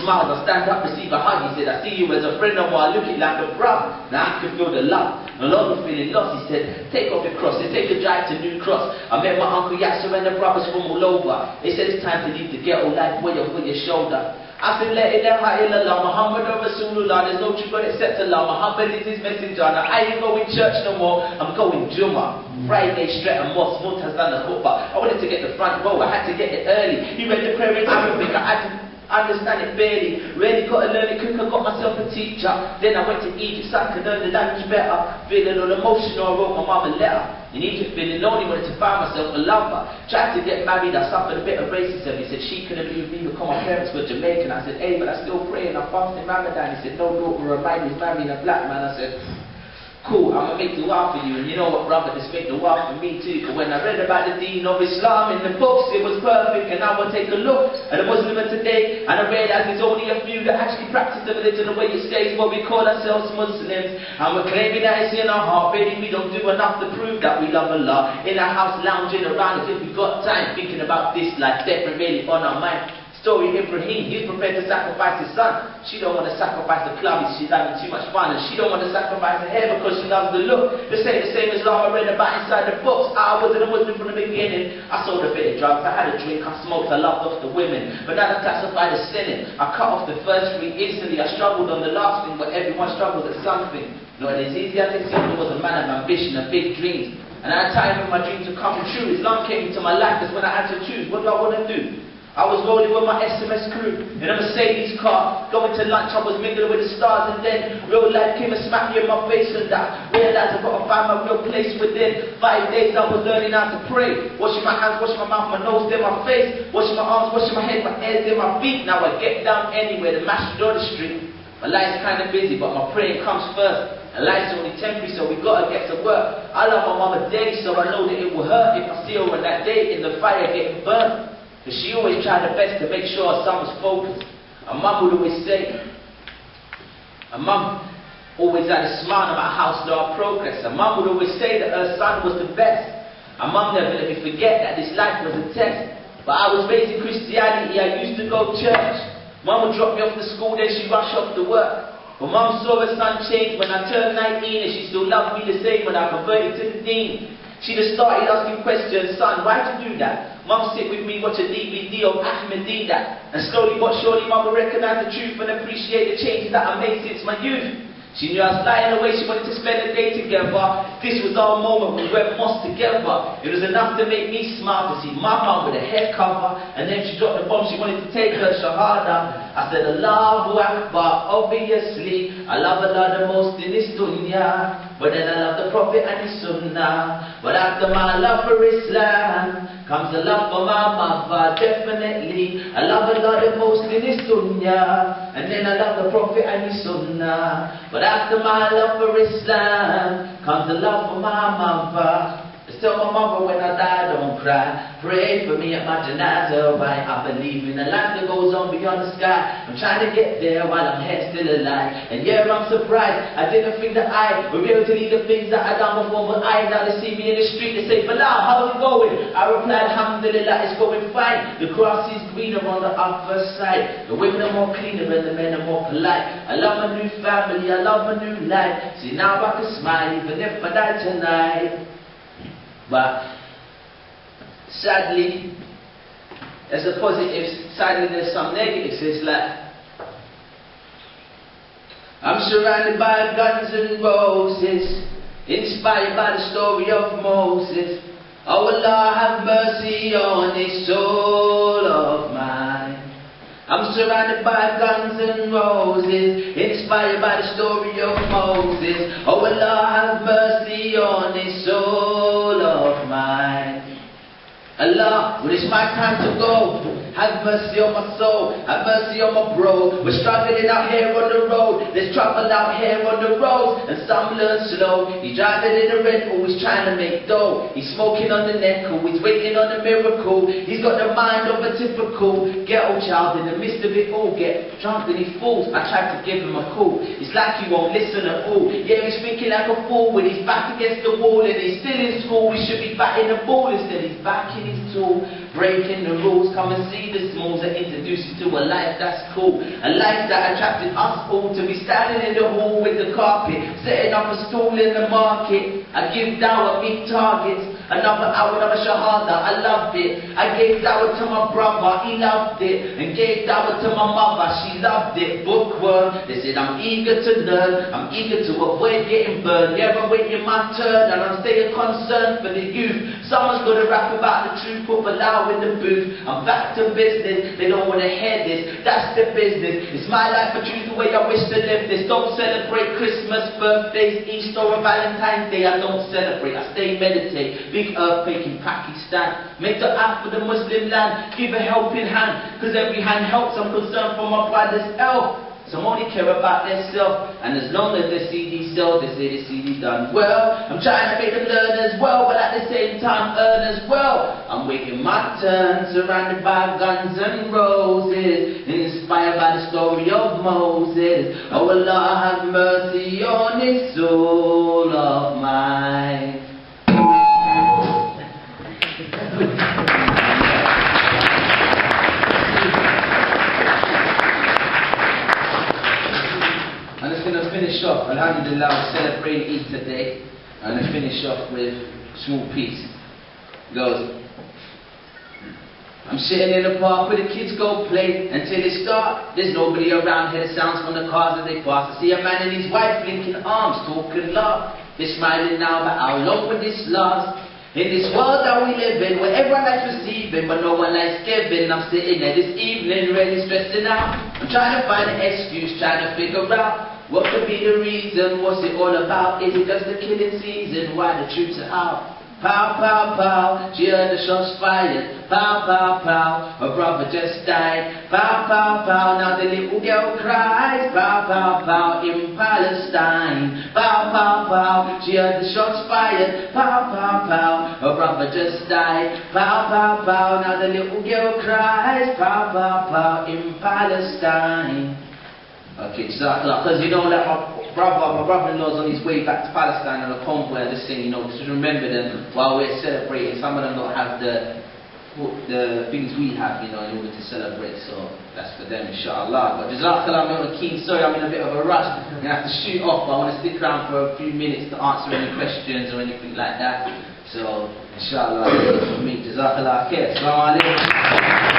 smiled, I stand up, receive a hug. He said, I see you as a friend of mine, looking like a brother. Now I can feel the love. No longer feeling lost. He said, take off your cross, they take a drive to New Cross. I met my Uncle Yasser and the brothers from all over. They said it's time to leave the ghetto life way over your shoulder. I said, La ilaha illallah, Muhammad Rasulullah, there's no true God except Allah, Muhammad is his messenger. Now I ain't going church no more, I'm going Jummah. Friday straight and mosque, Milton has done the khutbah. I wanted to get the front row, I had to get it early. He read the prayer in Arabic, I had to understand it barely. Really got to learn it quick, I got myself a teacher. Then I went to Egypt so I could learn the language better. Feeling all emotional, I wrote my mum a letter. In Egypt, feeling lonely, wanted to find myself a lover. Tried to get married, I suffered a bit of racism. He said she couldn't be with me because my parents were Jamaican. I said, hey, but I still pray and I fast in Ramadan. He said, no, daughter, remind me of marrying a black man. I said, cool, I'm going to make dua for you. And you know what, brother, just make dua for me too. But when I read about the deen of Islam in the books, it was perfect. And now I'll take a look at the Muslim of today, and I realize there's only a few that actually practice the religion the way it says. What we call ourselves Muslims, and we're claiming that it's in our heart. Really, we don't do enough to prove that we love Allah. In our house, lounging around as if we've got time, thinking about this life, death, and really on our mind. Story of Ibrahim, he's prepared to sacrifice his son. She don't want to sacrifice the club, she's having too much fun. And she don't want to sacrifice her hair because she loves the look. This ain't the same as Islam I read about inside the books. I wasn't a Muslim from the beginning. I sold a bit of drugs, I had a drink, I smoked, I loved off the women. But now I'm classified as sinning. I cut off the first three instantly. I struggled on the last thing, but everyone struggles at something. You know, and as easy as it seemed, I was a man of ambition and big dreams. And at a time when my dreams were coming true, Islam came into my life. That's when I had to choose. What do I want to do? I was rolling with my SMS crew in a Mercedes car, going to lunch, I was mingling with the stars, and then real life came and smacked me in my face, and I realized I've got to find my real place within. 5 days I was learning how to pray, washing my hands, washing my mouth, my nose, then my face, washing my arms, washing my head, my ears, then my feet. Now I get down anywhere, the masjid or the street. My life's kind of busy, but my praying comes first. And life's only temporary, so we gotta get to work. I love my mama daily, so I know that it will hurt if I see her on that day in the fire getting burnt. Because she always tried her best to make sure her son was focused. And mum would always say, and mum always had a smile no matter how slow our progress. And mum would always say that her son was the best. And mum never let me forget that this life was a test. But I was raised in Christianity, I used to go to church. Mum would drop me off to school, then she'd rush off to work. But mum saw her son change when I turned 19, and she still loved me the same when I converted to the deen. She just started asking questions, son, why'd you do that? Mum sit with me, watch a DVD of Ahmadiyya. And slowly but surely mum would recognise the truth and appreciate the changes that I made since my youth. She knew I was flying away, she wanted to spend a day together. This was our moment, we went mosque together. It was enough to make me smile to see my mum with a hair cover. And then she dropped the bomb, she wanted to take her shahada. I said, Allahu Akbar, obviously. I love Allah the most in this dunya. But then I love the Prophet and his sunnah. But after my love for Islam comes the love for my mother, definitely. I love Allah the most in this dunya. And then I love the Prophet and his sunnah. But after my love for Islam comes the love for my mother. Just tell my mother when I die, don't cry. Pray for me at my janazah, why I believe in a life that goes on beyond the sky. I'm trying to get there while I'm here still alive. And yeah, I'm surprised, I didn't think that I would be able to leave the things that I done before. But now they see me in the street, they say, Belal, how's it going? I replied, alhamdulillah, it's going fine. The grass is greener on the upper side. The women are more cleaner and the men are more polite. I love my new family, I love my new life. See, now I can smile even if I die tonight. But sadly, there's a positive, sadly there's some negatives. It's like, I'm surrounded by guns and roses, inspired by the story of Moses. Oh Allah, have mercy on this soul of mine. I'm surrounded by guns and roses, inspired by the story of Moses. Oh Allah, have mercy on this soul of mine. Allah, when it's my time to go, have mercy on my soul, have mercy on my bro. We're struggling out here on the road, there's trouble out here on the road, and some learn slow. He's driving in a rental, he's trying to make dough. He's smoking on the nickel, he's waiting on the miracle. He's got the mind of a typical ghetto child. In the midst of it all, get drunk and he falls. I tried to give him a call, it's like he won't listen at all. Yeah, he's thinking like a fool when he's back against the wall, and he's still in school. He should be batting the ball, instead he's backing his tool. breaking the rules. Come and see the smalls and introduce you to a life that's cool. A life that attracted us all to be standing in the hall with the carpet, setting up a stall in the market. I give dawah, big targets. Another hour, another shahada, I loved it. I gave dawah to my brother, he loved it. And gave dawah to my mother, she loved it. Bookworm, they said I'm eager to learn, I'm eager to avoid getting burned. Yeah, I'm waiting my turn, and I'm staying concerned for the youth. Someone's gonna rap about the truth, put Belal in the booth. I'm back to business, they don't wanna hear this, that's the business. It's my life, I choose the way I wish to live this. Don't celebrate Christmas, birthdays, Easter or Valentine's Day. I don't celebrate, I stay meditate. Big earthquake in Pakistan. Make the act for the Muslim land. Give a helping hand, cause every hand helps. I'm concerned for my brother's health. Some only care about their self, and as long as the CD sells, they say the CD done well. I'm trying to make them learn as well, but at the same time earn as well. I'm waiting my turn, surrounded by guns and roses, inspired by the story of Moses. Oh Allah, have mercy on this soul of mine. I'm just going to finish off, alhamdulillah, we're celebrating Eid today. I'm going to finish off with a small piece. It goes, I'm sitting in the park where the kids go play until they start. There's nobody around, hear the sounds from the cars as they pass. I see a man and his wife linking arms, talking love. They're smiling now, but how long will this last? In this world that we live in, where everyone likes receiving, but no one likes giving. I'm sitting there this evening, really stressing out. I'm trying to find an excuse, trying to figure out what could be the reason, what's it all about? Is it just the killing season? Why the troops are out? Pow, pow, pow, she heard the shots fired. Pow, pow, pow, her brother just died. Pow, pow, pow, now the little girl cries. Pow, pow, pow, in Palestine. Pow, pow, pow, she heard the shots fired. Pow, pow, pow, her brother just died. Pow, pow, pow, now the little girl cries. Pow, pow, pow, in Palestine. Okay, because you know that my brother-in-law's on his way back to Palestine on a convoy and this thing, you know, to remember them while we're celebrating. Some of them don't have the things we have, you know, in order to celebrate, so that's for them, inshallah. But Jazakallah, Milton, Keynes, sorry I'm in a bit of a rush. I'm going to have to shoot off, but I want to stick around for a few minutes to answer any questions or anything like that. So, inshallah, that's it for me. Jazakallah khair. Assalamu alaikum.